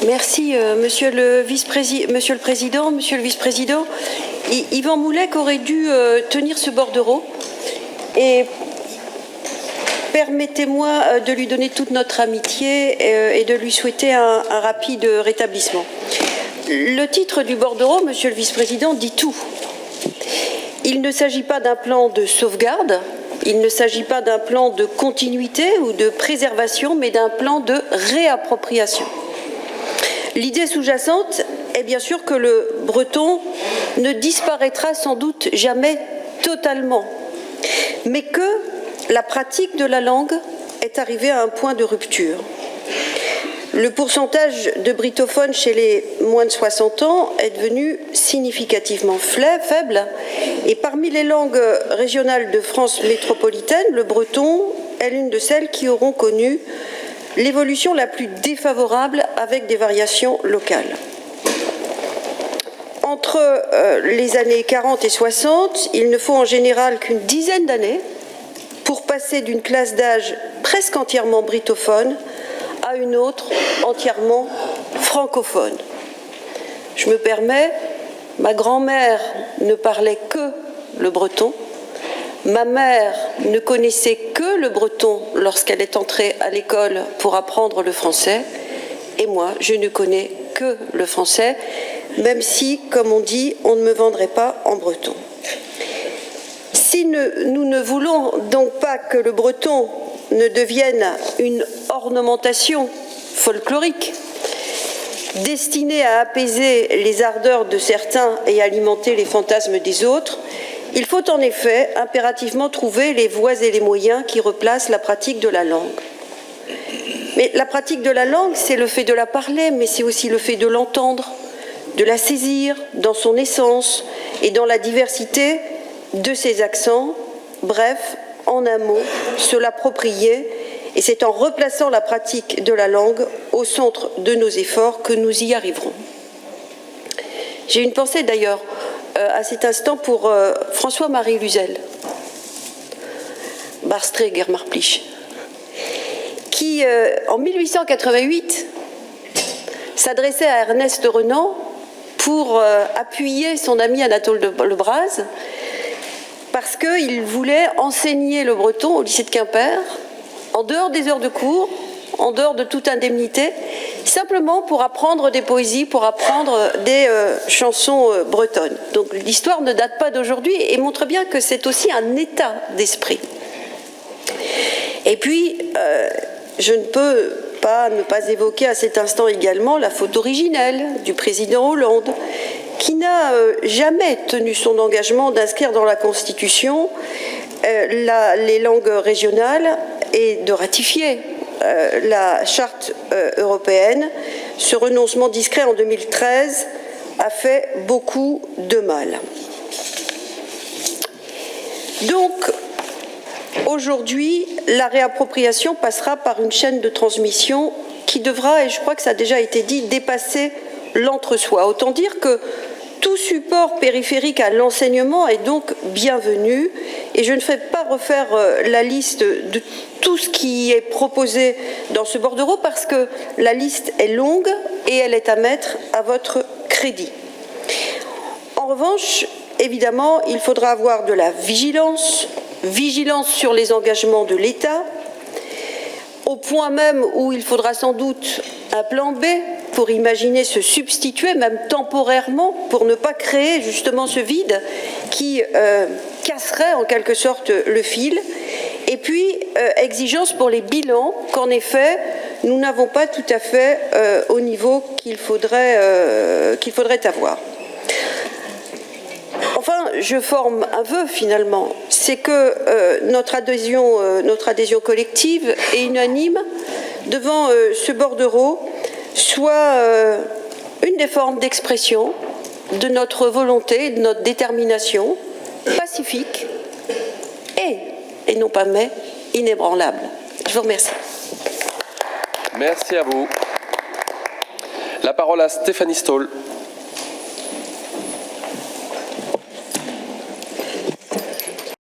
Merci, Monsieur le Président. Monsieur le Vice-président, Yvan Moulec aurait dû tenir ce bordereau et permettez-moi de lui donner toute notre amitié et de lui souhaiter un rapide rétablissement. Le titre du bordereau, Monsieur le Vice-président, dit tout. Il ne s'agit pas d'un plan de sauvegarde, il ne s'agit pas d'un plan de continuité ou de préservation, mais d'un plan de réappropriation. L'idée sous-jacente est bien sûr que le breton ne disparaîtra sans doute jamais totalement, mais que la pratique de la langue est arrivée à un point de rupture. Le pourcentage de brittophones chez les moins de 60 ans est devenu significativement faible et parmi les langues régionales de France métropolitaine, le breton est l'une de celles qui auront connu l'évolution la plus défavorable avec des variations locales. Entre les années 40 et 60, il ne faut en général qu'une dizaine d'années pour passer d'une classe d'âge presque entièrement brittophone à une autre entièrement francophone. Je me permets, ma grand-mère ne parlait que le breton, ma mère ne connaissait que le breton lorsqu'elle est entrée à l'école pour apprendre le français, et moi, je ne connais que le français, même si, comme on dit, on ne me vendrait pas en breton. Si nous ne voulons donc pas que le breton ne devienne une ornementation folklorique, destinée à apaiser les ardeurs de certains et alimenter les fantasmes des autres, il faut en effet impérativement trouver les voies et les moyens qui replacent la pratique de la langue. Mais la pratique de la langue, c'est le fait de la parler, mais c'est aussi le fait de l'entendre, de la saisir dans son essence et dans la diversité de ses accents, bref, en un mot, se l'approprier, et c'est en replaçant la pratique de la langue au centre de nos efforts que nous y arriverons. J'ai une pensée d'ailleurs à cet instant pour François-Marie Luzel, Barstré Germarplich, qui en 1888 s'adressait à Ernest Renan pour appuyer son ami Anatole Le Braz parce qu'il voulait enseigner le breton au lycée de Quimper en dehors des heures de cours, en dehors de toute indemnité, simplement pour apprendre des poésies, pour apprendre des chansons bretonnes. Donc l'histoire ne date pas d'aujourd'hui et montre bien que c'est aussi un état d'esprit. Et puis, je ne peux pas ne pas évoquer à cet instant également la faute originelle du président Hollande, qui n'a jamais tenu son engagement d'inscrire dans la Constitution les langues régionales et de ratifier la charte européenne. Ce renoncement discret en 2013 a fait beaucoup de mal. Donc, aujourd'hui, la réappropriation passera par une chaîne de transmission qui devra, et je crois que ça a déjà été dit, dépasser l'entre-soi. Autant dire que tout support périphérique à l'enseignement est donc bienvenu et je ne fais pas refaire la liste de tout ce qui est proposé dans ce bordereau parce que la liste est longue et elle est à mettre à votre crédit. En revanche, évidemment, il faudra avoir de la vigilance sur les engagements de l'État, au point même où il faudra sans doute un plan B pour imaginer se substituer, même temporairement, pour ne pas créer justement ce vide qui casserait en quelque sorte le fil. Et puis, exigence pour les bilans, qu'en effet, nous n'avons pas tout à fait au niveau qu'il faudrait avoir. Enfin, je forme un vœu finalement, c'est que notre adhésion collective et unanime devant ce bordereau soit une des formes d'expression de notre volonté, de notre détermination pacifique et non pas mais, inébranlable. Je vous remercie. Merci à vous. La parole à Stéphanie Stoll.